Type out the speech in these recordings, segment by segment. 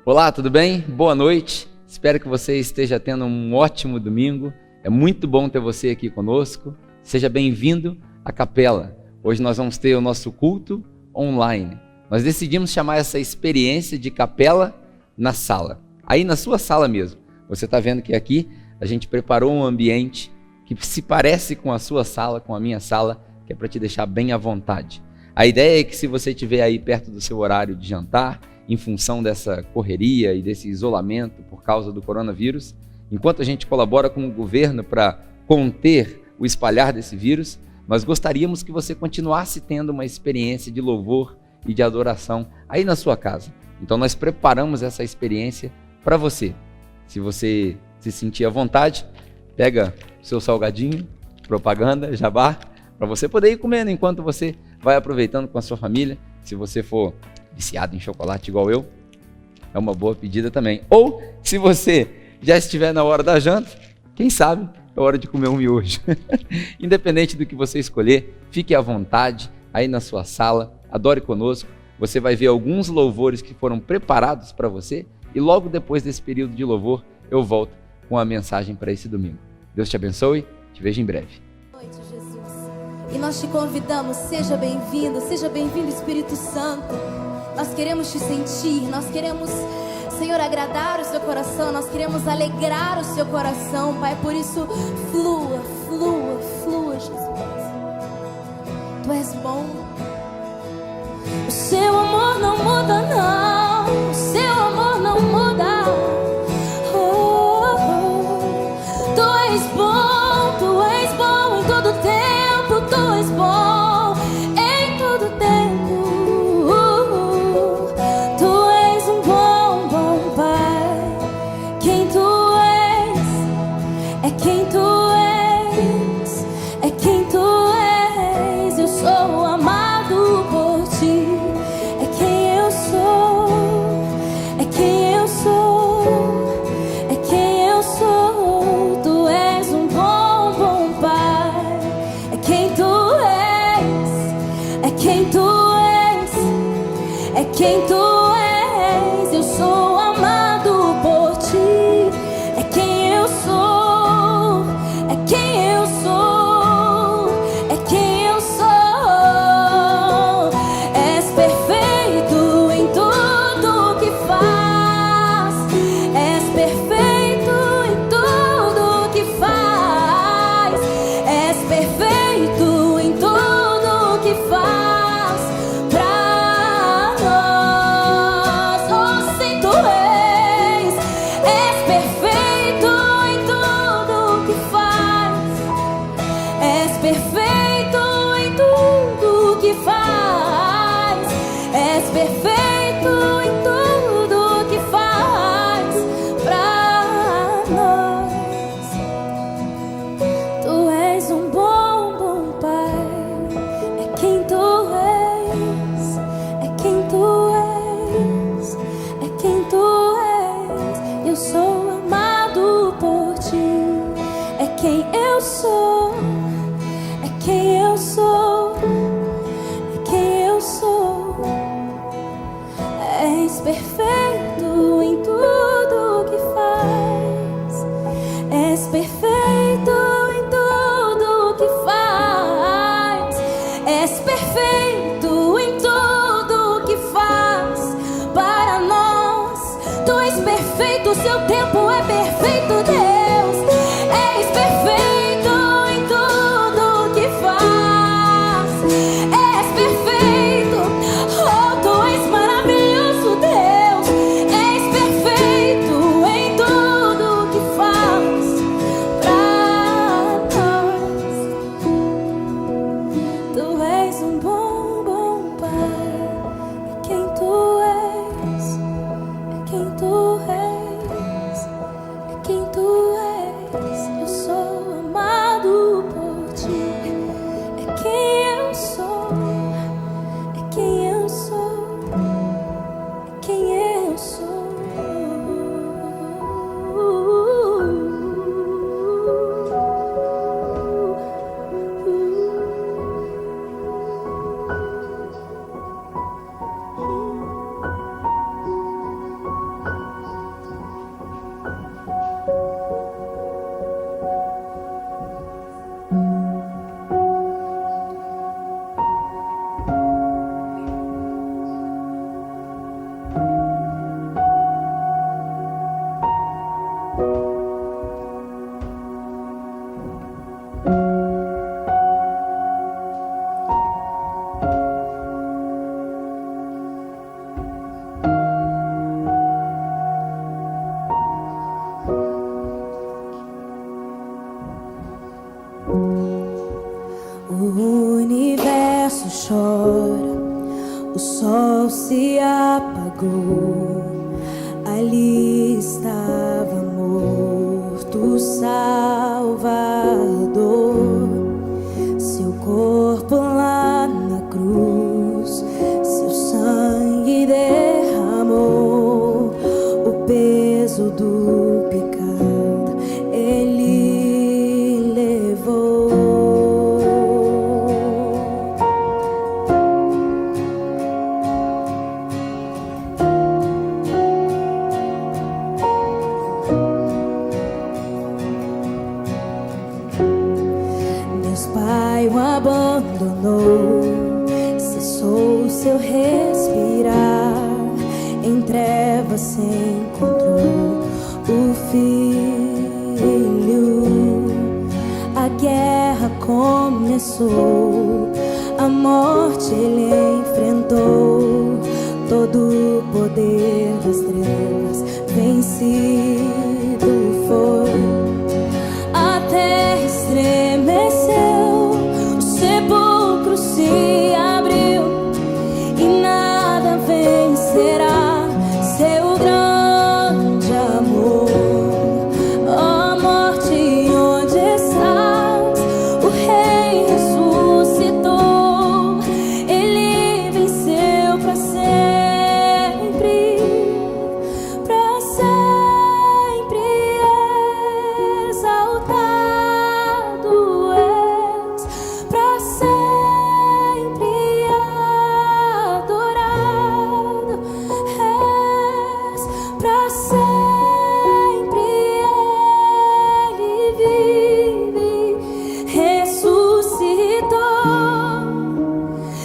Olá, tudo bem? Boa noite. Espero que você esteja tendo um ótimo domingo. É muito bom ter você aqui conosco. Seja bem-vindo à capela. Hoje nós vamos ter o nosso culto online. Nós decidimos chamar essa experiência de capela na sala. Aí na sua sala mesmo. Você está vendo que aqui a gente preparou um ambiente que se parece com a sua sala, com a minha sala, que é para te deixar bem à vontade. A ideia é que se você estiver aí perto do seu horário de jantar, em função dessa correria e desse isolamento por causa do coronavírus, enquanto a gente colabora com o governo para conter o espalhar desse vírus, nós gostaríamos que você continuasse tendo uma experiência de louvor e de adoração aí na sua casa. Então nós preparamos essa experiência para você. Se você se sentir à vontade, pega o seu salgadinho, propaganda, jabá, para você poder ir comendo enquanto você vai aproveitando com a sua família. Se você for viciado em chocolate igual eu, é uma boa pedida também. Ou, se você já estiver na hora da janta, quem sabe é hora de comer um miojo. Independente do que você escolher, fique à vontade aí na sua sala, adore conosco. Você vai ver alguns louvores que foram preparados para você e logo depois desse período de louvor, eu volto com a mensagem para esse domingo. Deus te abençoe, te vejo em breve. Boa noite, Jesus. E nós te convidamos, seja bem-vindo Espírito Santo. Nós queremos te sentir, nós queremos, Senhor, agradar o seu coração, nós queremos alegrar o seu coração, Pai. Por isso, flua, flua, flua, Jesus. Tu és bom. O seu amor não muda, não. O seu amor não muda. Tu és bom em todo tempo. Tu és bom em todo tempo. Tu és um bom, bom Pai. Quem tu és, é quem tu és, é quem tu és. Eu sou amado por ti. É quem eu sou, é quem eu sou, é quem eu sou. Tu és um bom, bom Pai. É quem tu és, é quem tu és, é quem tu és. Eu sou amado por ti. É quem eu sou, é quem eu sou, é quem eu sou. És perfeito em tudo que faz. És perfeito em tudo que faz. És perfeito em tudo que faz pra nós. Oh, sim, tu és. És perfeito em tudo que faz. És perfeito em tudo que faz. És perfeito em tudo que faz pra nós. Tu és um bom, bom Pai. É quem tu és, é quem tu és, é quem tu és. Eu sou amado por ti. É quem eu sou, é quem eu sou, é quem eu sou. És perfeito em tudo que faz. És perfeito em tudo que faz. És perfeito em tudo que faz para nós. Tu és perfeito, o seu tempo é perfeito, Deus. És perfeito em tudo que faz. És perfeito, oh, tu és maravilhoso, Deus. És perfeito em tudo que faz pra nós. Tu és um bom, bom Pai. É quem tu és, é quem tu és, é quem tu és. Eu sou amado por ti. É quem eu sou, é quem eu sou, é quem eu sou. ali estava morto o Salvador, seu corpo lá na cruz, seu sangue derramou, o peso do pecado ele levou. Deus Pai o abandonou, cessou seu respirar, em trevas se encontrou o Filho. A guerra começou, a morte ele enfrentou, todo o poder das trevas vencido foi. A terra estremeceu, o sepulcro se abriu e nada vencerá seu grande amor. Ó morte, onde estás? O Rei ressuscitou, ele venceu para sempre, para sempre exaltado és, para sempre adorado és, para sempre ele vive, ressuscitou,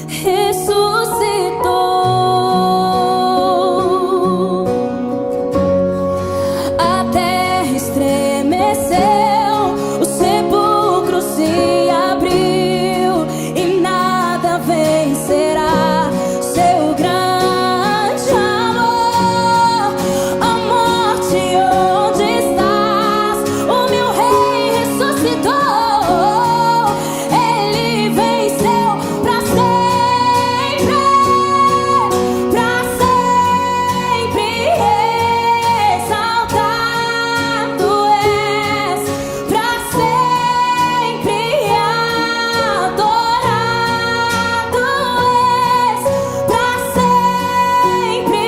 ressuscitou. A terra estremeceu, o sepulcro se abriu e nada vencerá seu grande amor. Ó morte, onde estás? O meu Rei ressuscitou, ele venceu para sempre, exaltado és, para sempre adorado és, para sempre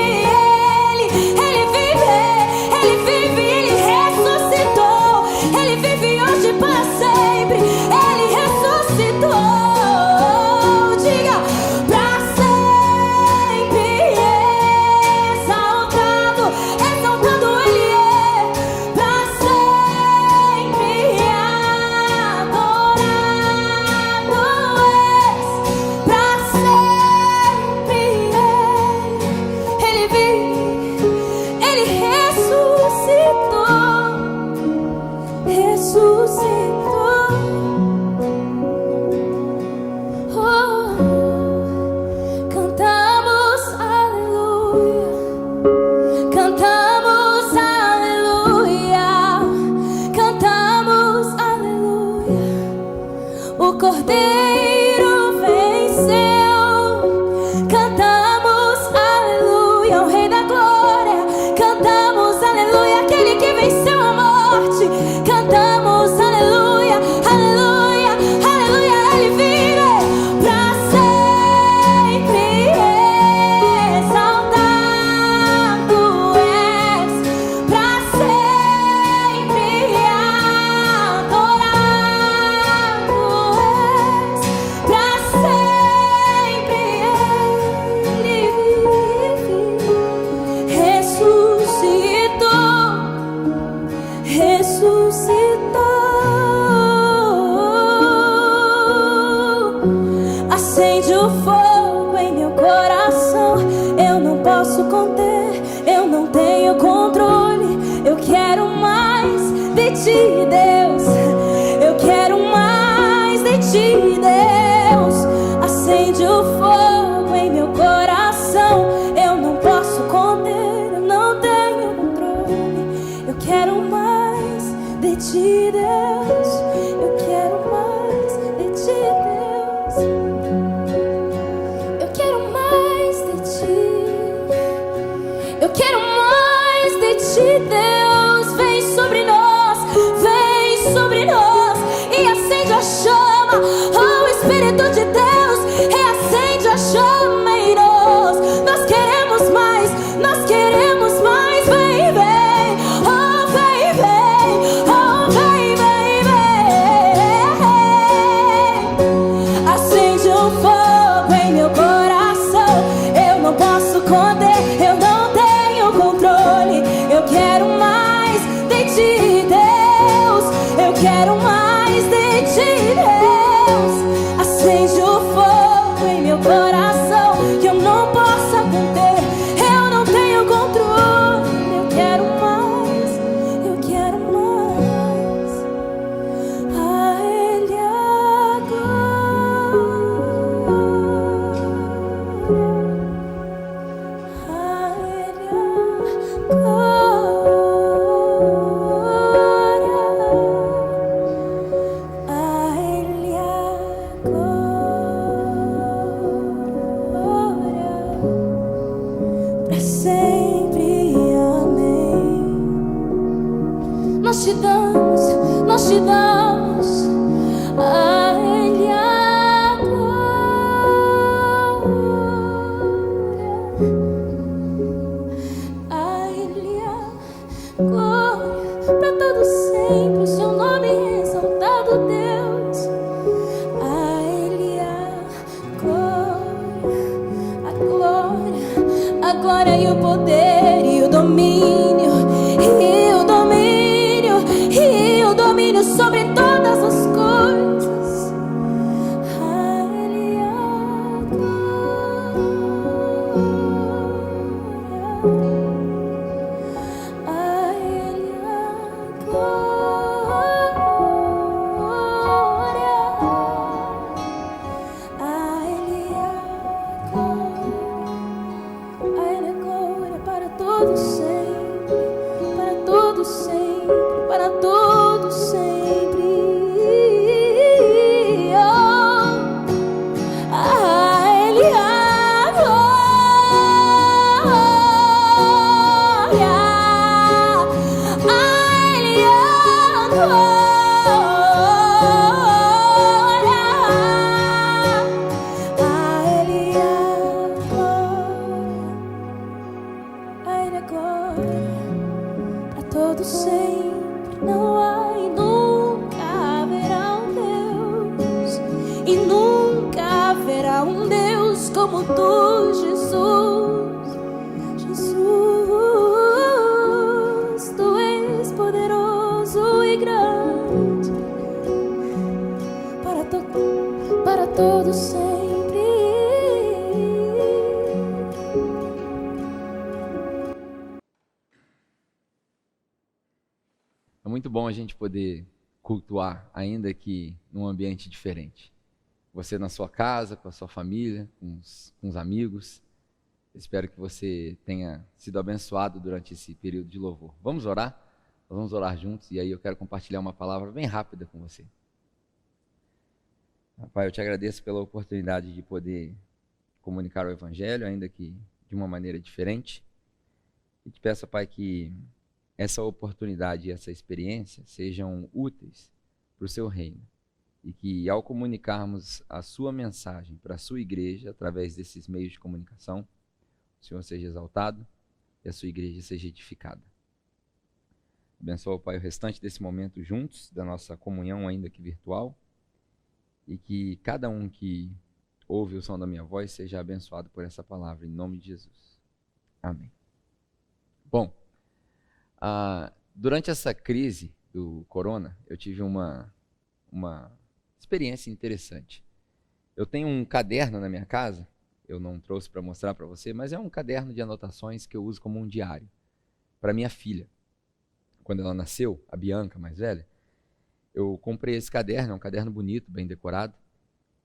ele vive, ele ressuscitou, ele vive hoje para sempre, ele ressuscitou. Diga, para sempre exaltado, exaltado ele é, para sempre adorado és, para sempre ele vive, ele ressuscitou, ressuscitou. Oh, cantamos aleluia, cantamos aleluia, cantamos aleluia. O Cordeiro venceu, cantamos aleluia, o Rei da Glória, cantamos aleluia, aquele que venceu a morte, cantamos aleluia, aleluia, aleluia, ele vive para sempre exaltado és, para sempre adorado és, para sempre ele vive, ressuscitou, ressuscitou. Acende o fogo em meu coração, eu não posso conter, eu não tenho controle. Eu quero mais de ti, Deus, eu quero mais de ti, Deus. Acende o fogo em meu coração, eu não posso conter, eu não tenho controle. Eu quero mais de ti, Deus, eu quero mais de ti, Deus. Eu quero mais de ti, eu quero mais de ti, Deus, vem sobre nós e acende a chama. Oh, Espírito de Deus, reacende a chama em nós. Nós queremos mais, nós queremos mais. Vem, vem, oh, vem, vem, oh, vem, vem, vem. Acende um fogo em meu coração. Eu não posso conter, eu não tenho controle. Eu quero mais de ti, Deus. Eu quero mais de ti, Deus. Acende o fogo em meu coração que eu não possa conter. Eu não tenho controle. Eu quero mais, eu quero mais. A Ele a glória, a Ele a glória, a Ele a glória, pra sempre, amém. Nós te damos a Ele a glória, a Ele a glória, pra todo sempre o seu nome exaltado, Deus. A Ele a glória e o poder e o domínio, e o domínio, e o domínio sobre todas as coisas. A Ele a glória, a Ele a glória, a Ele a glória para todo sempre, para todo sempre, para todo sempre. Oh, a Ele a glória, a Ele a glória, a Ele a glória, pra todo sempre. Não há e nunca haverá um Deus, e nunca haverá um Deus como tu, Jesus. Jesus, tu és poderoso e grande para todo sempre. É muito bom a gente poder cultuar, ainda que num ambiente diferente. Você na sua casa, com a sua família, com os amigos. Espero que você tenha sido abençoado durante esse período de louvor. Vamos orar? Nós vamos orar juntos e aí eu quero compartilhar uma palavra bem rápida com você. Pai, eu te agradeço pela oportunidade de poder comunicar o Evangelho, ainda que de uma maneira diferente. E te peço, Pai, que essa oportunidade e essa experiência sejam úteis para o seu reino. E que ao comunicarmos a sua mensagem para a sua igreja, através desses meios de comunicação, o Senhor seja exaltado e a sua igreja seja edificada. Abençoa, Pai, o restante desse momento juntos, da nossa comunhão ainda que virtual, e que cada um que ouve o som da minha voz seja abençoado por essa palavra, em nome de Jesus. Amém. Bom, durante essa crise do corona, eu tive uma experiência interessante. Eu tenho um caderno na minha casa, eu não trouxe para mostrar para você, mas é um caderno de anotações que eu uso como um diário para minha filha. Quando ela nasceu, a Bianca, mais velha, eu comprei esse caderno, é um caderno bonito, bem decorado,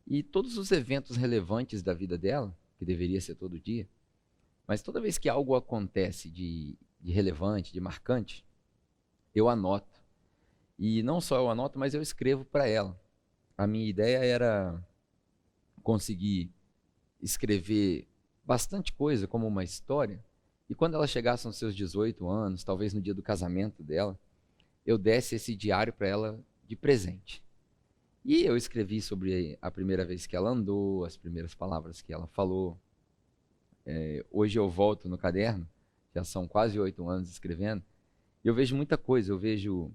e todos os eventos relevantes da vida dela, que deveria ser todo dia, mas toda vez que algo acontece de relevante, de marcante, eu anoto. E não só eu anoto, mas eu escrevo para ela. A minha ideia era conseguir escrever bastante coisa como uma história E quando ela chegasse aos seus 18 anos, talvez no dia do casamento dela, eu desse esse diário para ela de presente. E eu escrevi sobre a primeira vez que ela andou, as primeiras palavras que ela falou. Hoje eu volto no caderno, já são quase 8 anos escrevendo, e eu vejo muita coisa. Eu vejo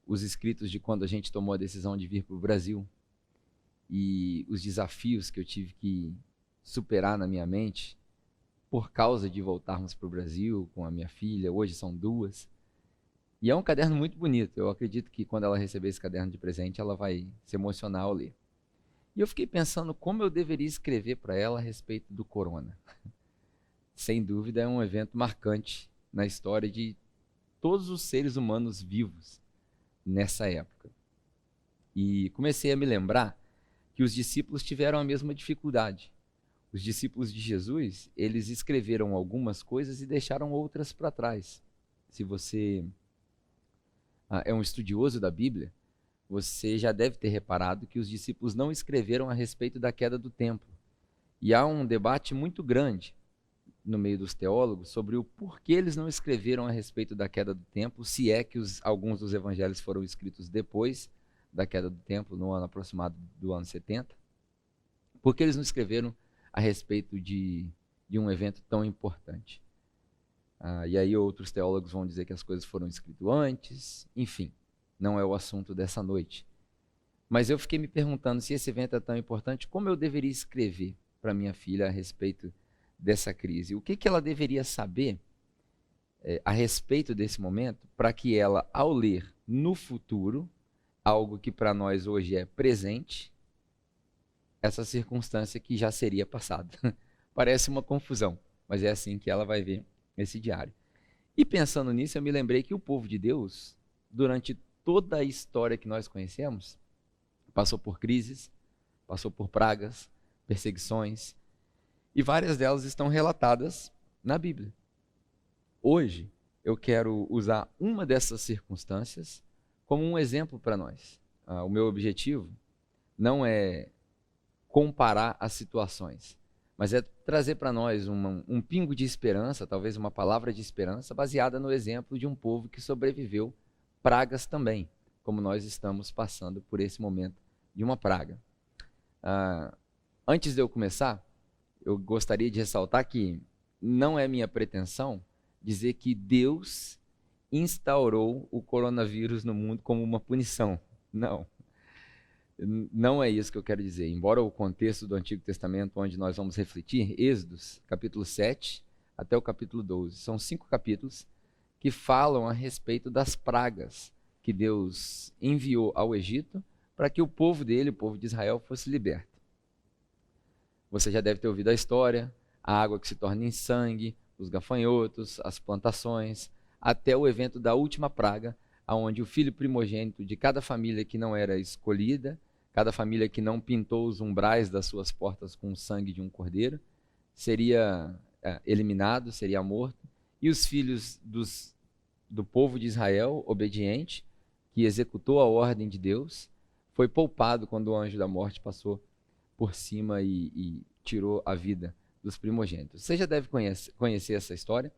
os escritos de quando a gente tomou a decisão de vir para o Brasil e os desafios que eu tive que superar na minha mente por causa de voltarmos para o Brasil com a minha filha. Hoje são 2. E é um caderno muito bonito. Eu acredito que quando ela receber esse caderno de presente, ela vai se emocionar ao ler. E eu fiquei pensando como eu deveria escrever para ela a respeito do corona. Sem dúvida é um evento marcante na história de todos os seres humanos vivos nessa época. E comecei a me lembrar que os discípulos tiveram a mesma dificuldade. Os discípulos de Jesus, eles escreveram algumas coisas e deixaram outras para trás. Se você é um estudioso da Bíblia, você já deve ter reparado que os discípulos não escreveram a respeito da queda do templo. E há um debate muito grande no meio dos teólogos sobre o porquê eles não escreveram a respeito da queda do templo, se é que alguns dos evangelhos foram escritos depois da queda do templo, no ano aproximado do ano 70. Por que eles não escreveram a respeito de um evento tão importante? E aí outros teólogos vão dizer que as coisas foram escritas antes. Enfim, não é o assunto dessa noite. Mas eu fiquei me perguntando, se esse evento é tão importante, como eu deveria escrever para minha filha a respeito dessa crise? O que ela deveria saber a respeito desse momento, para que ela, ao ler no futuro, algo que para nós hoje é presente, essa circunstância que já seria passada. Parece uma confusão, mas é assim que ela vai ver esse diário. E pensando nisso, eu me lembrei que o povo de Deus, durante toda a história que nós conhecemos, passou por crises, passou por pragas, perseguições, e várias delas estão relatadas na Bíblia. Hoje, eu quero usar uma dessas circunstâncias como um exemplo para nós. O meu objetivo não é comparar as situações, mas é trazer para nós um pingo de esperança, talvez uma palavra de esperança, baseada no exemplo de um povo que sobreviveu pragas também, como nós estamos passando por esse momento de uma praga. Antes de eu começar, eu gostaria de ressaltar que não é minha pretensão dizer que Deus instaurou o coronavírus no mundo como uma punição. Não. Não é isso que eu quero dizer. Embora o contexto do Antigo Testamento, onde nós vamos refletir, Êxodos, capítulo 7 até o capítulo 12, são 5 capítulos que falam a respeito das pragas que Deus enviou ao Egito para que o povo dele, o povo de Israel, fosse liberto. Você já deve ter ouvido a história, a água que se torna em sangue, os gafanhotos, as plantações, até o evento da última praga, onde o filho primogênito de cada família que não era escolhida, cada família que não pintou os umbrais das suas portas com o sangue de um cordeiro, seria eliminado, seria morto. E os filhos do povo de Israel, obediente, que executou a ordem de Deus, foi poupado quando o anjo da morte passou por cima e tirou a vida dos primogênitos. Você já deve conhecer essa história.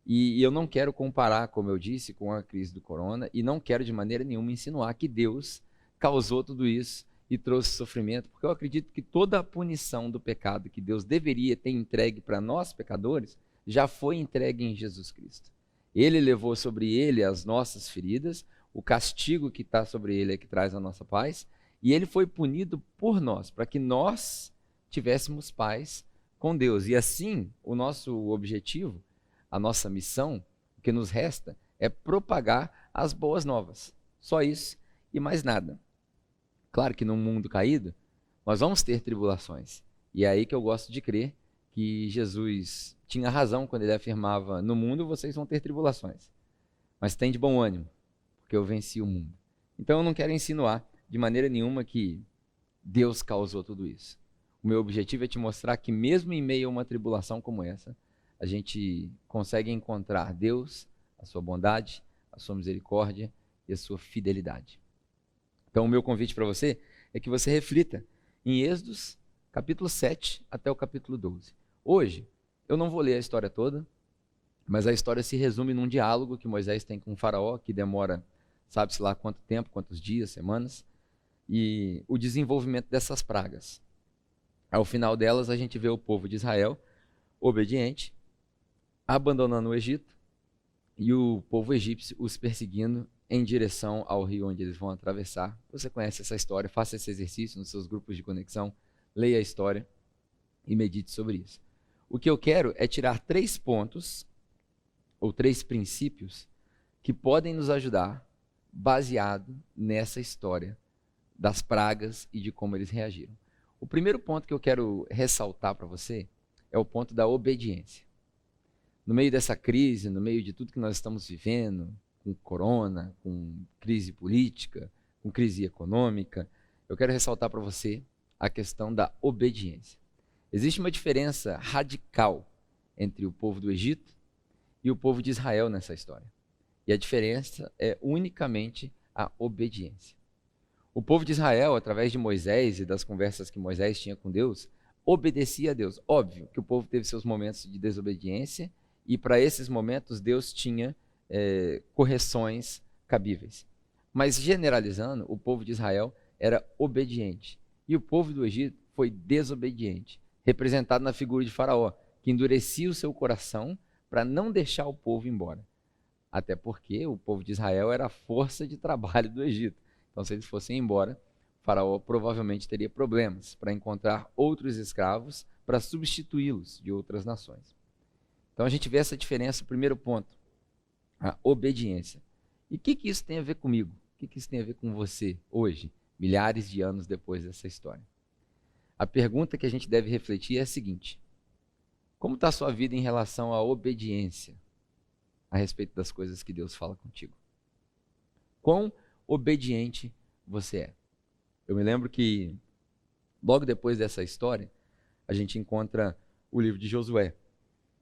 E eu não quero comparar, como eu disse, com a crise do corona, e não quero de maneira nenhuma insinuar que Deus causou tudo isso e trouxe sofrimento, porque eu acredito que toda a punição do pecado que Deus deveria ter entregue para nós, pecadores, já foi entregue em Jesus Cristo. Ele levou sobre ele as nossas feridas, o castigo que está sobre ele é que traz a nossa paz, e ele foi punido por nós, para que nós tivéssemos paz com Deus. E assim, o nosso objetivo, a nossa missão, o que nos resta, é propagar as boas novas. Só isso e mais nada. Claro que no mundo caído, nós vamos ter tribulações. E é aí que eu gosto de crer que Jesus tinha razão quando ele afirmava: no mundo vocês vão ter tribulações, mas tem de bom ânimo, porque eu venci o mundo. Então eu não quero insinuar de maneira nenhuma que Deus causou tudo isso. O meu objetivo é te mostrar que mesmo em meio a uma tribulação como essa, a gente consegue encontrar Deus, a sua bondade, a sua misericórdia e a sua fidelidade. Então o meu convite para você é que você reflita em Êxodos, capítulo 7 até o capítulo 12. Hoje, eu não vou ler a história toda, Mas a história se resume num diálogo que Moisés tem com o faraó, que demora, sabe-se lá quanto tempo, quantos dias, semanas, e o desenvolvimento dessas pragas. Ao final delas, a gente vê o povo de Israel obediente, abandonando o Egito, e o povo egípcio os perseguindo em direção ao rio onde eles vão atravessar. Você conhece essa história, faça esse exercício nos seus grupos de conexão, leia a história e medite sobre isso. O que eu quero é tirar 3 pontos, ou 3 princípios, que podem nos ajudar, baseado nessa história das pragas e de como eles reagiram. O primeiro ponto que eu quero ressaltar para você é o ponto da obediência. No meio dessa crise, no meio de tudo que nós estamos vivendo, com corona, com crise política, com crise econômica, eu quero ressaltar para você a questão da obediência. Existe uma diferença radical entre o povo do Egito e o povo de Israel nessa história. E a diferença é unicamente a obediência. O povo de Israel, através de Moisés e das conversas que Moisés tinha com Deus, obedecia a Deus. Óbvio que o povo teve seus momentos de desobediência e para esses momentos Deus tinha correções cabíveis. Mas generalizando, o povo de Israel era obediente e o povo do Egito foi desobediente, representado na figura de Faraó, que endurecia o seu coração para não deixar o povo embora. Até porque o povo de Israel era a força de trabalho do Egito. Então, se eles fossem embora, o Faraó provavelmente teria problemas para encontrar outros escravos para substituí-los de outras nações. Então, a gente vê essa diferença, o primeiro ponto, a obediência. E o que isso tem a ver comigo? O que isso tem a ver com você hoje, milhares de anos depois dessa história? A pergunta que a gente deve refletir é a seguinte: como está a sua vida em relação à obediência a respeito das coisas que Deus fala contigo? Quão obediente você é? Eu me lembro que logo depois dessa história, a gente encontra o livro de Josué,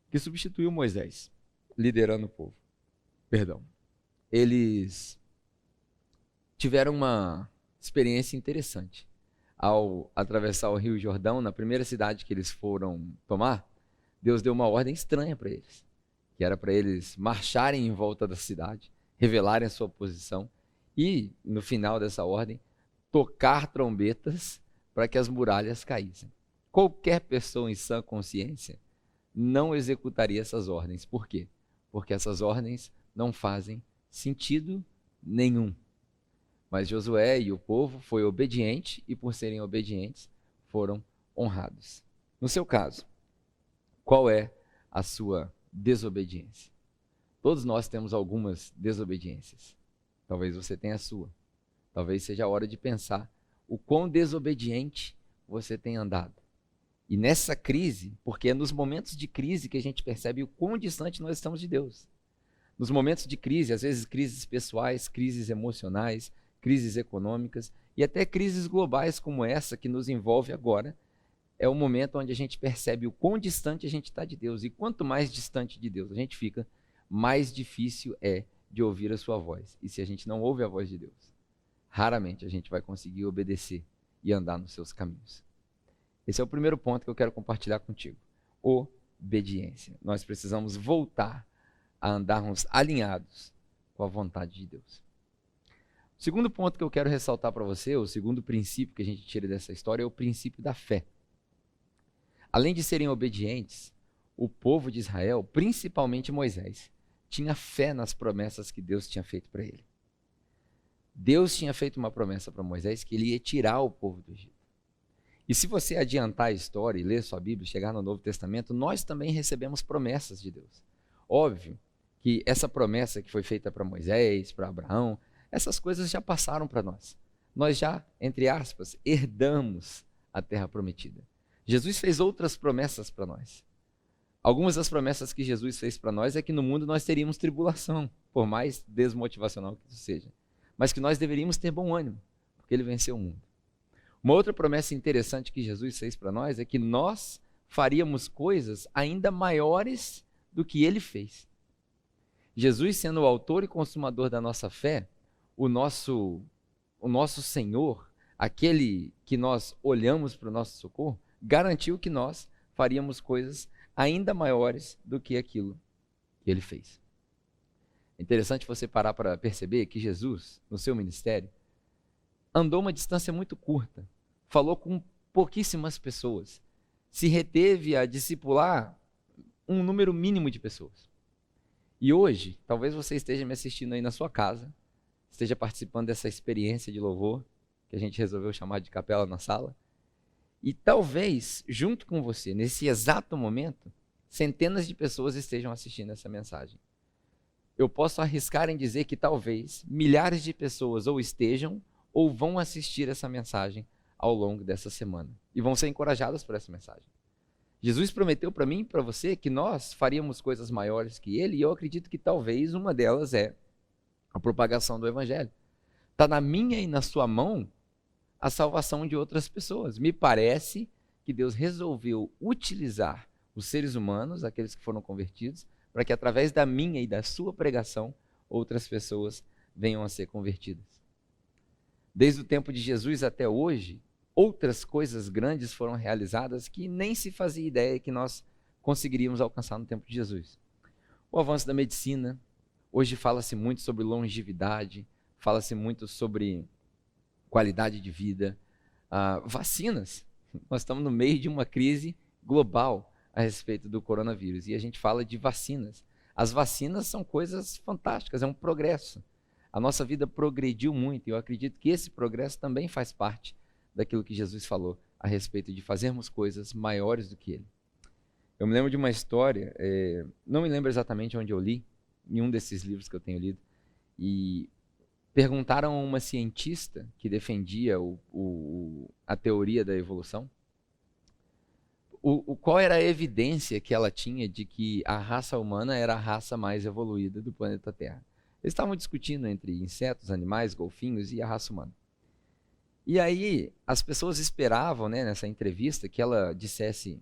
que substituiu Moisés, liderando o povo. Eles tiveram uma experiência interessante. Ao atravessar o Rio Jordão, na primeira cidade que eles foram tomar, Deus deu uma ordem estranha para eles, que era para eles marcharem em volta da cidade, revelarem a sua posição e, no final dessa ordem, tocar trombetas para que as muralhas caíssem. Qualquer pessoa em sã consciência não executaria essas ordens. Por quê? Porque essas ordens não fazem sentido nenhum. Mas Josué e o povo foi obediente e, por serem obedientes, foram honrados. No seu caso, qual é a sua desobediência? Todos nós temos algumas desobediências. Talvez você tenha a sua. Talvez seja a hora de pensar o quão desobediente você tem andado. E nessa crise, porque é nos momentos de crise que a gente percebe o quão distante nós estamos de Deus. Nos momentos de crise, às vezes crises pessoais, crises emocionais, crises econômicas e até crises globais como essa que nos envolve agora, é o momento onde a gente percebe o quão distante a gente está de Deus. E quanto mais distante de Deus a gente fica, mais difícil é de ouvir a sua voz. E se a gente não ouve a voz de Deus, raramente a gente vai conseguir obedecer e andar nos seus caminhos. Esse é o primeiro ponto que eu quero compartilhar contigo. Obediência. Nós precisamos voltar a andarmos alinhados com a vontade de Deus. O segundo ponto que eu quero ressaltar para você, o segundo princípio que a gente tira dessa história, é o princípio da fé. Além de serem obedientes, o povo de Israel, principalmente Moisés, tinha fé nas promessas que Deus tinha feito para ele. Deus tinha feito uma promessa para Moisés que ele ia tirar o povo do Egito. E se você adiantar a história e ler sua Bíblia, chegar no Novo Testamento, nós também recebemos promessas de Deus. Óbvio que essa promessa que foi feita para Moisés, para Abraão, essas coisas já passaram para nós. Nós já, entre aspas, herdamos a terra prometida. Jesus fez outras promessas para nós. Algumas das promessas que Jesus fez para nós é que no mundo nós teríamos tribulação, por mais desmotivacional que isso seja. Mas que nós deveríamos ter bom ânimo, porque ele venceu o mundo. Uma outra promessa interessante que Jesus fez para nós é que nós faríamos coisas ainda maiores do que ele fez. Jesus, sendo o autor e consumador da nossa fé, o nosso Senhor, aquele que nós olhamos para o nosso socorro, garantiu que nós faríamos coisas ainda maiores do que aquilo que ele fez. É interessante você parar para perceber que Jesus, no seu ministério, andou uma distância muito curta, falou com pouquíssimas pessoas, se reteve a discipular um número mínimo de pessoas. E hoje, talvez você esteja me assistindo aí na sua casa, esteja participando dessa experiência de louvor, que a gente resolveu chamar de capela na sala, e talvez, junto com você, nesse exato momento, centenas de pessoas estejam assistindo essa mensagem. Eu posso arriscar em dizer que talvez milhares de pessoas ou estejam ou vão assistir essa mensagem ao longo dessa semana e vão ser encorajadas por essa mensagem. Jesus prometeu para mim e para você que nós faríamos coisas maiores que ele, e eu acredito que talvez uma delas é a propagação do evangelho. Está na minha e na sua mão a salvação de outras pessoas. Me parece que Deus resolveu utilizar os seres humanos, aqueles que foram convertidos, para que através da minha e da sua pregação, outras pessoas venham a ser convertidas. Desde o tempo de Jesus até hoje, outras coisas grandes foram realizadas que nem se fazia ideia que nós conseguiríamos alcançar no tempo de Jesus. O avanço da medicina, hoje fala-se muito sobre longevidade, fala-se muito sobre qualidade de vida, vacinas. Nós estamos no meio de uma crise global a respeito do coronavírus e a gente fala de vacinas. As vacinas são coisas fantásticas, é um progresso. A nossa vida progrediu muito e eu acredito que esse progresso também faz parte daquilo que Jesus falou a respeito de fazermos coisas maiores do que ele. Eu me lembro de uma história, não me lembro exatamente onde eu li, em um desses livros que eu tenho lido, e perguntaram a uma cientista que defendia a teoria da evolução, qual era a evidência que ela tinha de que a raça humana era a raça mais evoluída do planeta Terra. Eles estavam discutindo entre insetos, animais, golfinhos e a raça humana. E aí as pessoas esperavam, né, nessa entrevista, que ela dissesse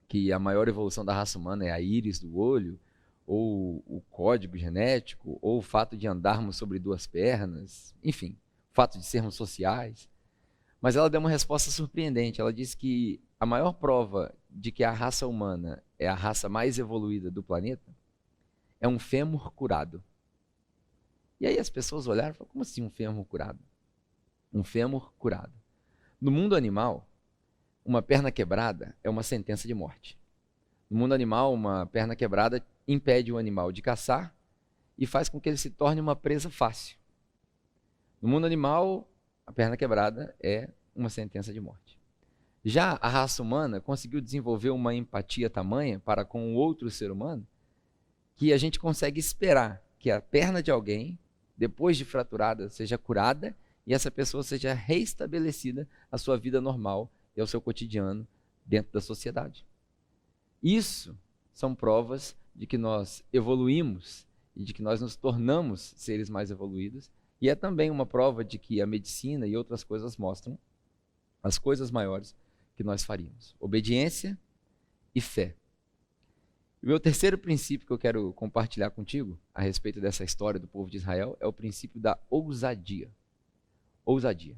que a maior evolução da raça humana é a íris do olho, ou o código genético, ou o fato de andarmos sobre duas pernas, enfim, o fato de sermos sociais. Mas ela deu uma resposta surpreendente. Ela disse que a maior prova de que a raça humana é a raça mais evoluída do planeta é um fêmur curado. E aí as pessoas olharam e falaram, como assim um fêmur curado? Um fêmur curado. No mundo animal, uma perna quebrada é uma sentença de morte. No mundo animal, uma perna quebrada impede o animal de caçar e faz com que ele se torne uma presa fácil. No mundo animal, a perna quebrada é uma sentença de morte. Já a raça humana conseguiu desenvolver uma empatia tamanha para com o outro ser humano que a gente consegue esperar que a perna de alguém, depois de fraturada, seja curada e essa pessoa seja reestabelecida à sua vida normal e ao seu cotidiano dentro da sociedade. Isso são provas de que nós evoluímos e de que nós nos tornamos seres mais evoluídos, e é também uma prova de que a medicina e outras coisas mostram as coisas maiores que nós faríamos. Obediência e fé. O meu terceiro princípio que eu quero compartilhar contigo a respeito dessa história do povo de Israel é o princípio da ousadia. Ousadia.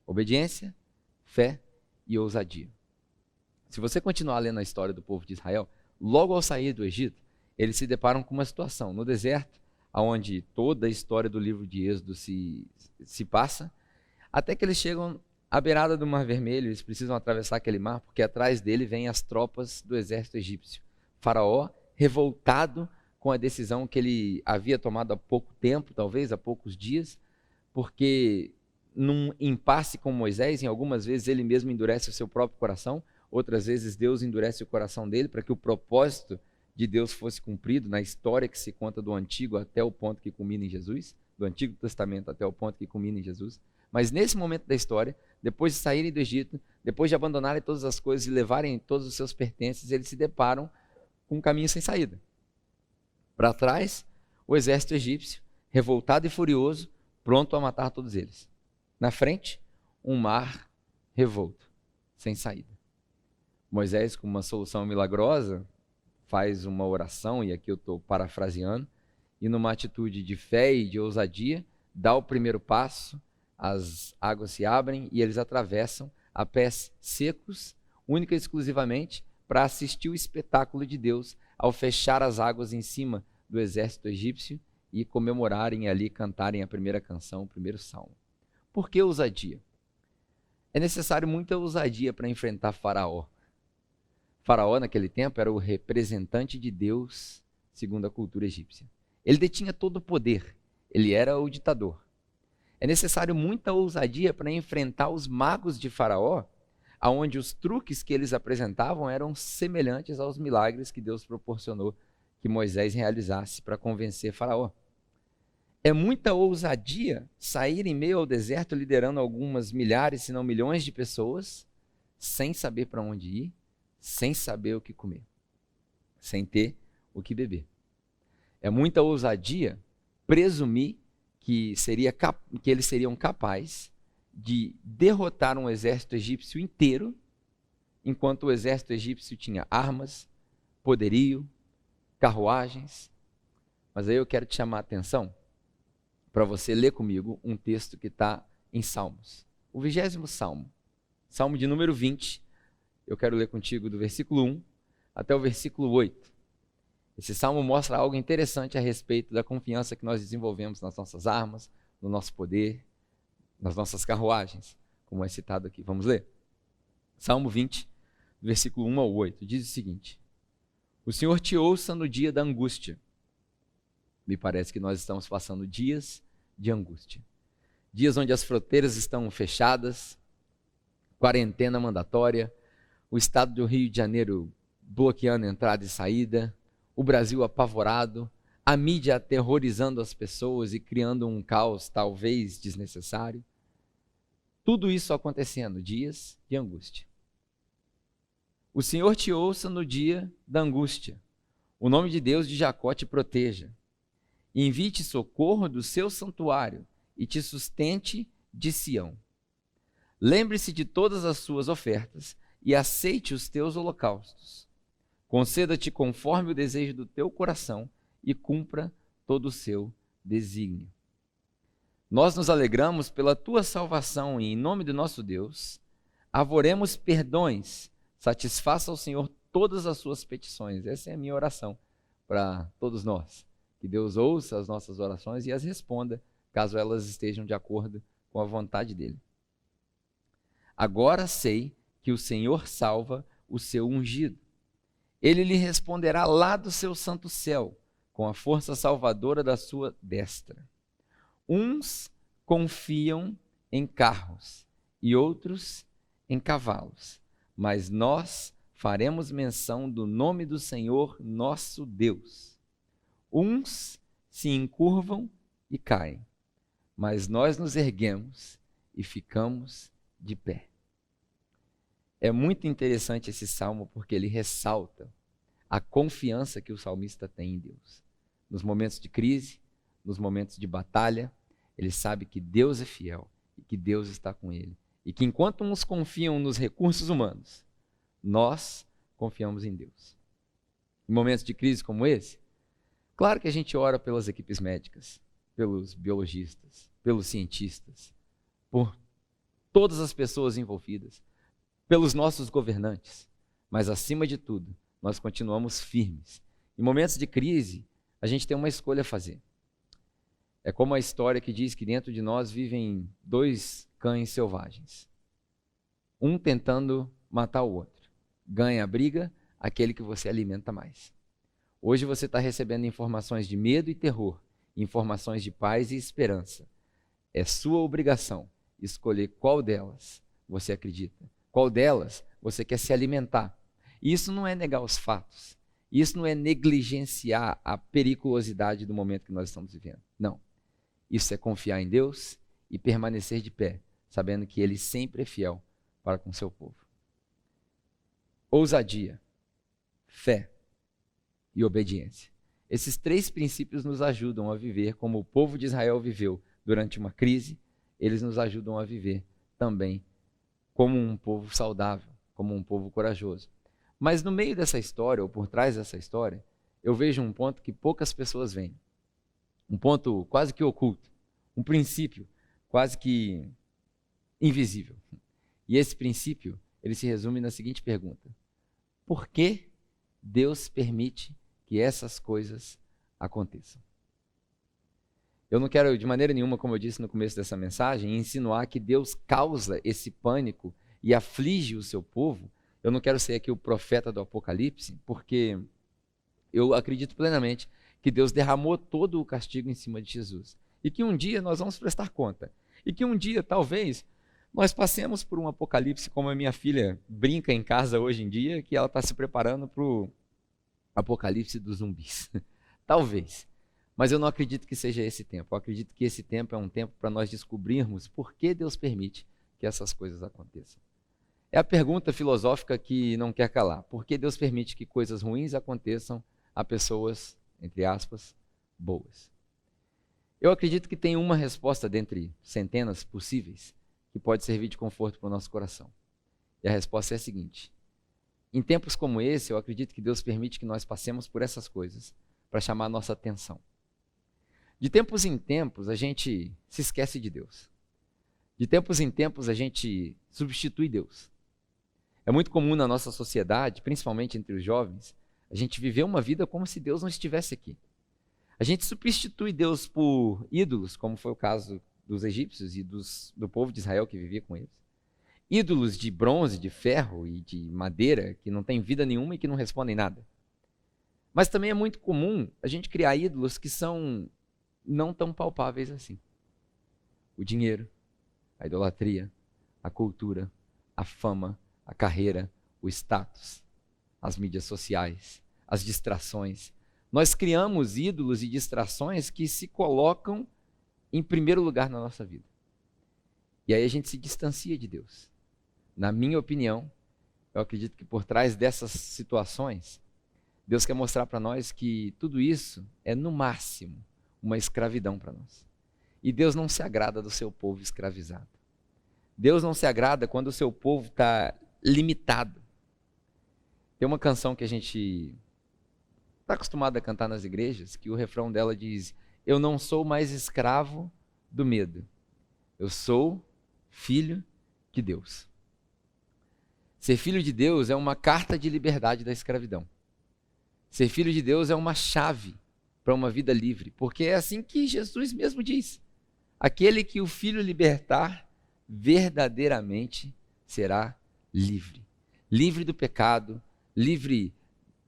Obediência, fé e ousadia. Se você continuar lendo a história do povo de Israel, logo ao sair do Egito, eles se deparam com uma situação no deserto, onde toda a história do livro de Êxodo se passa, até que eles chegam à beirada do Mar Vermelho. Eles precisam atravessar aquele mar, porque atrás dele vêm as tropas do exército egípcio. Faraó, revoltado com a decisão que ele havia tomado há pouco tempo, talvez há poucos dias, porque num impasse com Moisés, em algumas vezes ele mesmo endurece o seu próprio coração, outras vezes Deus endurece o coração dele para que o propósito de Deus fosse cumprido na história que se conta do Antigo até o ponto que culmina em Jesus, do Antigo Testamento até o ponto que culmina em Jesus. Mas nesse momento da história, depois de saírem do Egito, depois de abandonarem todas as coisas e levarem todos os seus pertences, eles se deparam com um caminho sem saída. Para trás, o exército egípcio, revoltado e furioso, pronto a matar todos eles. Na frente, um mar revolto, sem saída. Moisés, com uma solução milagrosa, faz uma oração, e aqui eu estou parafraseando, e numa atitude de fé e de ousadia, dá o primeiro passo, as águas se abrem e eles atravessam a pés secos, única e exclusivamente para assistir o espetáculo de Deus ao fechar as águas em cima do exército egípcio e comemorarem ali, cantarem a primeira canção, o primeiro salmo. Por que ousadia? É necessário muita ousadia para enfrentar Faraó. Faraó, naquele tempo, era o representante de Deus, segundo a cultura egípcia. Ele detinha todo o poder, ele era o ditador. É necessário muita ousadia para enfrentar os magos de Faraó, onde os truques que eles apresentavam eram semelhantes aos milagres que Deus proporcionou que Moisés realizasse para convencer Faraó. É muita ousadia sair em meio ao deserto liderando algumas milhares, se não milhões de pessoas, sem saber para onde ir, sem saber o que comer, sem ter o que beber. É muita ousadia presumir que eles seriam capazes de derrotar um exército egípcio inteiro, enquanto o exército egípcio tinha armas, poderio, carruagens. Mas aí eu quero te chamar a atenção para você ler comigo um texto que está em Salmos. O 20º Salmo, Salmo de número 20. Eu quero ler contigo do versículo 1 até o versículo 8. Esse salmo mostra algo interessante a respeito da confiança que nós desenvolvemos nas nossas armas, no nosso poder, nas nossas carruagens, como é citado aqui. Vamos ler? Salmo 20, versículo 1 ao 8, diz o seguinte: O Senhor te ouça no dia da angústia. Me parece que nós estamos passando dias de angústia. Dias onde as fronteiras estão fechadas, quarentena mandatória, o estado do Rio de Janeiro bloqueando entrada e saída, o Brasil apavorado, a mídia aterrorizando as pessoas e criando um caos talvez desnecessário. Tudo isso acontecendo, dias de angústia. O Senhor te ouça no dia da angústia. O nome de Deus de Jacó te proteja. Envie-te socorro do seu santuário e te sustente de Sião. Lembre-se de todas as suas ofertas e aceite os teus holocaustos. Conceda-te conforme o desejo do teu coração e cumpra todo o seu desígnio. Nós nos alegramos pela tua salvação e, em nome do nosso Deus, arvoremos perdões. Satisfaça ao Senhor todas as suas petições. Essa é a minha oração para todos nós. Que Deus ouça as nossas orações e as responda, caso elas estejam de acordo com a vontade dele. Agora sei que o Senhor salva o seu ungido. Ele lhe responderá lá do seu santo céu, com a força salvadora da sua destra. Uns confiam em carros e outros em cavalos, mas nós faremos menção do nome do Senhor nosso Deus. Uns se encurvam e caem, mas nós nos erguemos e ficamos de pé. É muito interessante esse salmo porque ele ressalta a confiança que o salmista tem em Deus. Nos momentos de crise, nos momentos de batalha, ele sabe que Deus é fiel e que Deus está com ele. E que enquanto uns confiam nos recursos humanos, nós confiamos em Deus. Em momentos de crise como esse, claro que a gente ora pelas equipes médicas, pelos biologistas, pelos cientistas, por todas as pessoas envolvidas, pelos nossos governantes, mas acima de tudo, nós continuamos firmes. Em momentos de crise, a gente tem uma escolha a fazer. É como a história que diz que dentro de nós vivem dois cães selvagens. Um tentando matar o outro. Ganha a briga aquele que você alimenta mais. Hoje você está recebendo informações de medo e terror, informações de paz e esperança. É sua obrigação escolher qual delas você acredita. Qual delas você quer se alimentar? E isso não é negar os fatos. Isso não é negligenciar a periculosidade do momento que nós estamos vivendo. Não. Isso é confiar em Deus e permanecer de pé, sabendo que Ele sempre é fiel para com seu povo. Ousadia, fé e obediência. Esses três princípios nos ajudam a viver como o povo de Israel viveu durante uma crise. Eles nos ajudam a viver também como um povo saudável, como um povo corajoso. Mas no meio dessa história, ou por trás dessa história, eu vejo um ponto que poucas pessoas veem. Um ponto quase que oculto. Um princípio quase que invisível. E esse princípio, ele se resume na seguinte pergunta: por que Deus permite que essas coisas aconteçam. Eu não quero, de maneira nenhuma, como eu disse no começo dessa mensagem, insinuar que Deus causa esse pânico e aflige o seu povo. Eu não quero ser aqui o profeta do Apocalipse, porque eu acredito plenamente que Deus derramou todo o castigo em cima de Jesus. E que um dia nós vamos prestar conta. E que um dia, talvez, nós passemos por um apocalipse, como a minha filha brinca em casa hoje em dia, que ela está se preparando para o apocalipse dos zumbis. Talvez. Mas eu não acredito que seja esse tempo. Eu acredito que esse tempo é um tempo para nós descobrirmos por que Deus permite que essas coisas aconteçam. É a pergunta filosófica que não quer calar. Por que Deus permite que coisas ruins aconteçam a pessoas, entre aspas, boas? Eu acredito que tem uma resposta dentre centenas possíveis que pode servir de conforto para o nosso coração. E a resposta é a seguinte: em tempos como esse, eu acredito que Deus permite que nós passemos por essas coisas para chamar a nossa atenção. De tempos em tempos, a gente se esquece de Deus. De tempos em tempos, a gente substitui Deus. É muito comum na nossa sociedade, principalmente entre os jovens, a gente viver uma vida como se Deus não estivesse aqui. A gente substitui Deus por ídolos, como foi o caso dos egípcios e do povo de Israel que vivia com eles. Ídolos de bronze, de ferro e de madeira, que não têm vida nenhuma e que não respondem nada. Mas também é muito comum a gente criar ídolos que são não tão palpáveis assim. O dinheiro, a idolatria, a cultura, a fama, a carreira, o status, as mídias sociais, as distrações. Nós criamos ídolos e distrações que se colocam em primeiro lugar na nossa vida. E aí a gente se distancia de Deus. Na minha opinião, eu acredito que por trás dessas situações, Deus quer mostrar para nós que tudo isso é, no máximo, uma escravidão para nós. E Deus não se agrada do seu povo escravizado. Deus não se agrada quando o seu povo está limitado. Tem uma canção que a gente está acostumado a cantar nas igrejas, que o refrão dela diz: eu não sou mais escravo do medo. Eu sou filho de Deus. Ser filho de Deus é uma carta de liberdade da escravidão. Ser filho de Deus é uma chave para uma vida livre, porque é assim que Jesus mesmo diz: aquele que o Filho libertar, verdadeiramente será livre. Livre do pecado, livre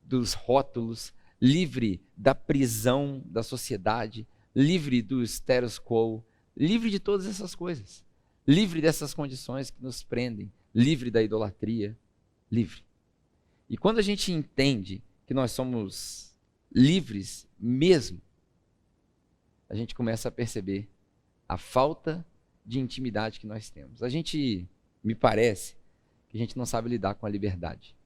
dos rótulos, livre da prisão da sociedade, livre do status quo, livre de todas essas coisas, livre dessas condições que nos prendem, livre da idolatria, livre. E quando a gente entende que nós somos livres mesmo, a gente começa a perceber a falta de intimidade que nós temos. Me parece que a gente não sabe lidar com a liberdade.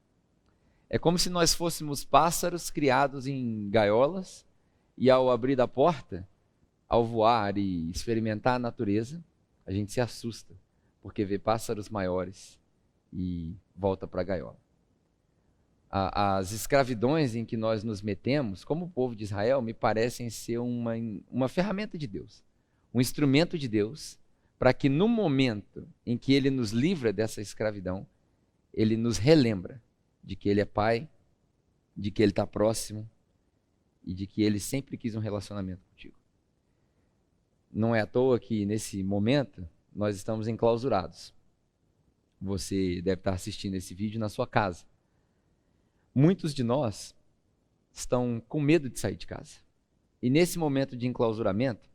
É como se nós fôssemos pássaros criados em gaiolas e ao abrir a porta, ao voar e experimentar a natureza, a gente se assusta, porque vê pássaros maiores e volta para a gaiola. As escravidões em que nós nos metemos, como o povo de Israel, me parecem ser uma ferramenta de Deus, um instrumento de Deus, para que no momento em que Ele nos livra dessa escravidão, Ele nos relembra de que Ele é Pai, de que Ele está próximo e de que Ele sempre quis um relacionamento contigo. Não é à toa que nesse momento nós estamos enclausurados. Você deve estar assistindo esse vídeo na sua casa. Muitos de nós estão com medo de sair de casa. E nesse momento de enclausuramento,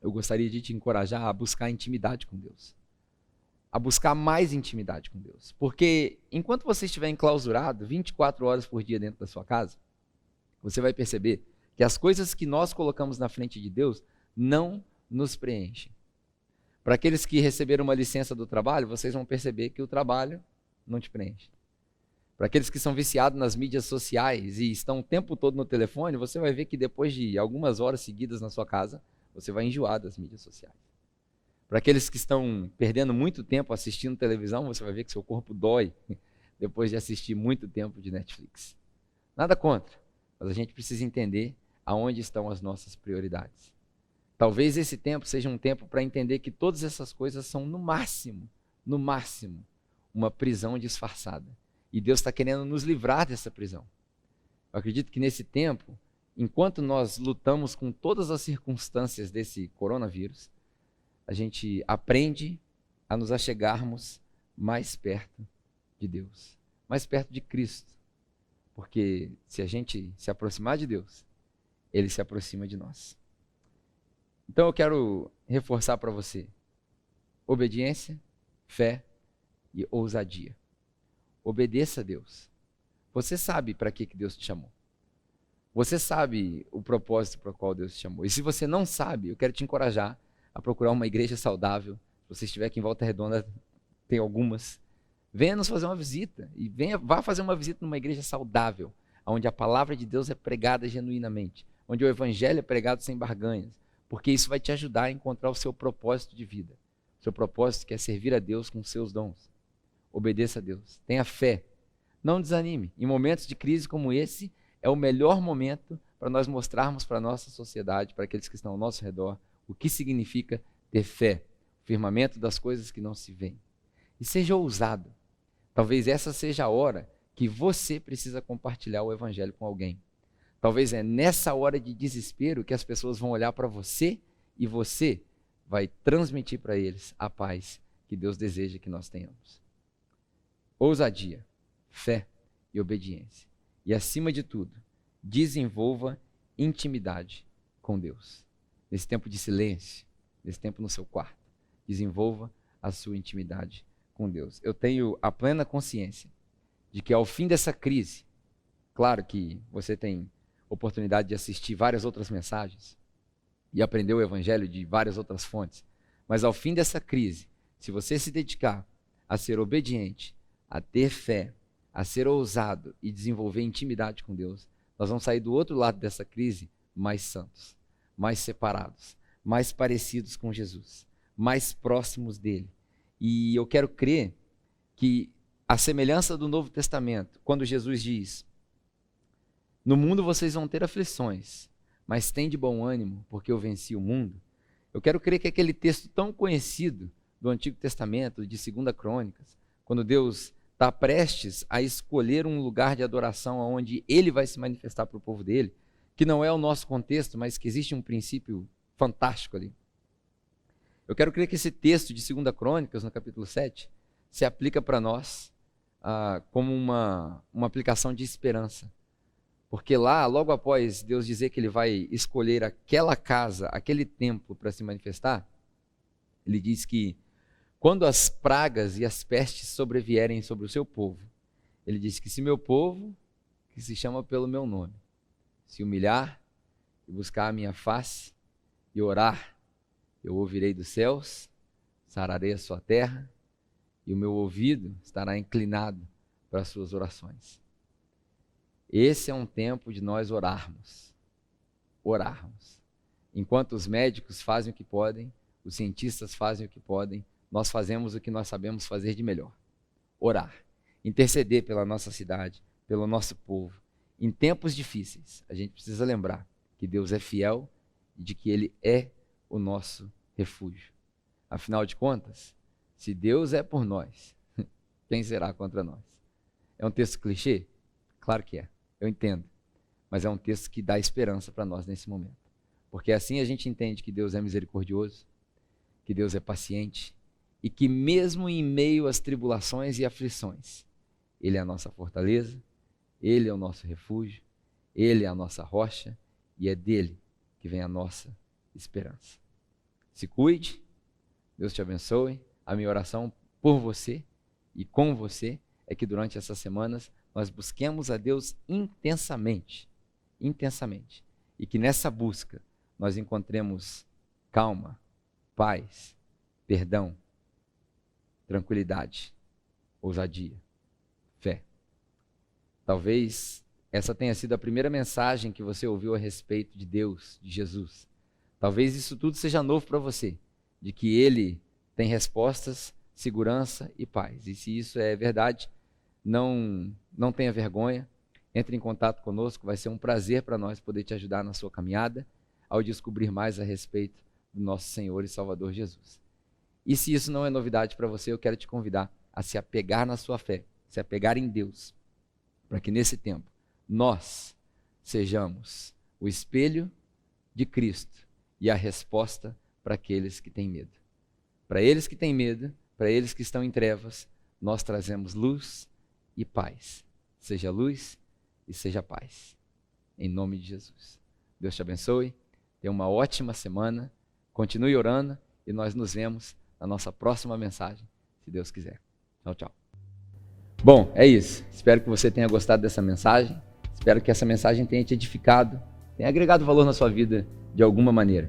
eu gostaria de te encorajar a buscar intimidade com Deus. A buscar mais intimidade com Deus. Porque enquanto você estiver enclausurado 24 horas por dia dentro da sua casa, você vai perceber que as coisas que nós colocamos na frente de Deus não nos preenchem. Para aqueles que receberam uma licença do trabalho, vocês vão perceber que o trabalho não te preenche. Para aqueles que são viciados nas mídias sociais e estão o tempo todo no telefone, você vai ver que depois de algumas horas seguidas na sua casa, você vai enjoar das mídias sociais. Para aqueles que estão perdendo muito tempo assistindo televisão, você vai ver que seu corpo dói depois de assistir muito tempo de Netflix. Nada contra, mas a gente precisa entender aonde estão as nossas prioridades. Talvez esse tempo seja um tempo para entender que todas essas coisas são, no máximo, uma prisão disfarçada. E Deus está querendo nos livrar dessa prisão. Eu acredito que nesse tempo, enquanto nós lutamos com todas as circunstâncias desse coronavírus, a gente aprende a nos achegarmos mais perto de Deus, mais perto de Cristo. Porque se a gente se aproximar de Deus, Ele se aproxima de nós. Então eu quero reforçar para você: obediência, fé e ousadia. Obedeça a Deus. Você sabe para que Deus te chamou. Você sabe o propósito para o qual Deus te chamou. E se você não sabe, eu quero te encorajar a procurar uma igreja saudável. Se você estiver aqui em Volta Redonda, tem algumas. Venha nos fazer uma visita. E vá fazer uma visita numa igreja saudável, onde a palavra de Deus é pregada genuinamente, onde o evangelho é pregado sem barganhas, porque isso vai te ajudar a encontrar o seu propósito de vida. O seu propósito que é servir a Deus com os seus dons. Obedeça a Deus. Tenha fé. Não desanime. Em momentos de crise como esse, é o melhor momento para nós mostrarmos para a nossa sociedade, para aqueles que estão ao nosso redor, o que significa ter fé, o firmamento das coisas que não se veem. E seja ousado. Talvez essa seja a hora que você precisa compartilhar o evangelho com alguém. Talvez é nessa hora de desespero que as pessoas vão olhar para você e você vai transmitir para eles a paz que Deus deseja que nós tenhamos. Ousadia, fé e obediência. E acima de tudo, desenvolva intimidade com Deus. Nesse tempo de silêncio, nesse tempo no seu quarto, desenvolva a sua intimidade com Deus. Eu tenho a plena consciência de que ao fim dessa crise, claro que você tem oportunidade de assistir várias outras mensagens e aprender o evangelho de várias outras fontes, mas ao fim dessa crise, se você se dedicar a ser obediente, a ter fé, a ser ousado e desenvolver intimidade com Deus, nós vamos sair do outro lado dessa crise mais santos, mais separados, mais parecidos com Jesus, mais próximos dele. E eu quero crer que a semelhança do Novo Testamento, quando Jesus diz: no mundo vocês vão ter aflições, mas tem de bom ânimo, porque eu venci o mundo. Eu quero crer que aquele texto tão conhecido do Antigo Testamento, de 2 Crônicas, quando Deus está prestes a escolher um lugar de adoração onde Ele vai se manifestar para o povo dele, que não é o nosso contexto, mas que existe um princípio fantástico ali. Eu quero crer que esse texto de 2 Crônicas, no capítulo 7, se aplica para nós como uma aplicação de esperança. Porque lá, logo após Deus dizer que Ele vai escolher aquela casa, aquele templo para se manifestar, Ele diz que quando as pragas e as pestes sobrevierem sobre o seu povo, Ele diz que se meu povo, que se chama pelo meu nome, se humilhar e buscar a minha face e orar, eu ouvirei dos céus, sararei a sua terra e o meu ouvido estará inclinado para as suas orações. Esse é um tempo de nós orarmos. Enquanto os médicos fazem o que podem, os cientistas fazem o que podem, nós fazemos o que nós sabemos fazer de melhor. Orar. Interceder pela nossa cidade, pelo nosso povo. Em tempos difíceis, a gente precisa lembrar que Deus é fiel e de que Ele é o nosso refúgio. Afinal de contas, se Deus é por nós, quem será contra nós? É um texto clichê? Claro que é, eu entendo. Mas é um texto que dá esperança para nós nesse momento. Porque assim a gente entende que Deus é misericordioso, que Deus é paciente e que mesmo em meio às tribulações e aflições, Ele é a nossa fortaleza, Ele é o nosso refúgio, Ele é a nossa rocha e é dele que vem a nossa esperança. Se cuide, Deus te abençoe. A minha oração por você e com você é que durante essas semanas nós busquemos a Deus intensamente, e que nessa busca nós encontremos calma, paz, perdão, tranquilidade, ousadia, fé. Talvez essa tenha sido a primeira mensagem que você ouviu a respeito de Deus, de Jesus. Talvez isso tudo seja novo para você, de que Ele tem respostas, segurança e paz. E se isso é verdade, não tenha vergonha, entre em contato conosco, vai ser um prazer para nós poder te ajudar na sua caminhada, ao descobrir mais a respeito do nosso Senhor e Salvador Jesus. E se isso não é novidade para você, eu quero te convidar a se apegar na sua fé, se apegar em Deus, para que nesse tempo nós sejamos o espelho de Cristo e a resposta para aqueles que têm medo. Para eles que têm medo, para eles que estão em trevas, nós trazemos luz e paz. Seja luz e seja paz. Em nome de Jesus. Deus te abençoe. Tenha uma ótima semana. Continue orando e nós nos vemos na nossa próxima mensagem, se Deus quiser. Tchau, tchau. Bom, é isso. Espero que você tenha gostado dessa mensagem. Espero que essa mensagem tenha te edificado, tenha agregado valor na sua vida de alguma maneira.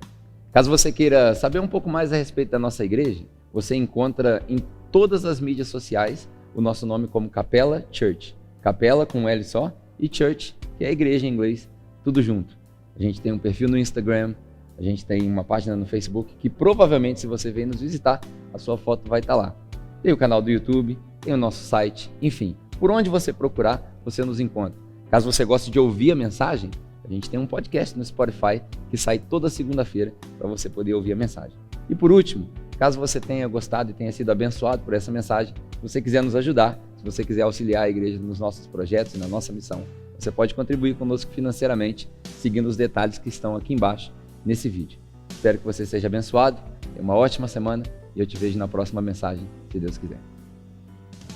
Caso você queira saber um pouco mais a respeito da nossa igreja, você encontra em todas as mídias sociais o nosso nome como Capela Church. Capela com um L só e Church, que é a igreja em inglês, tudo junto. A gente tem um perfil no Instagram, a gente tem uma página no Facebook que provavelmente, se você veio nos visitar, a sua foto vai estar lá. Tem o canal do YouTube, tem o nosso site, enfim, por onde você procurar, você nos encontra. Caso você goste de ouvir a mensagem, a gente tem um podcast no Spotify que sai toda segunda-feira para você poder ouvir a mensagem. E por último, caso você tenha gostado e tenha sido abençoado por essa mensagem, se você quiser nos ajudar, se você quiser auxiliar a igreja nos nossos projetos e na nossa missão, você pode contribuir conosco financeiramente, seguindo os detalhes que estão aqui embaixo nesse vídeo. Espero que você seja abençoado, tenha uma ótima semana e eu te vejo na próxima mensagem, se Deus quiser.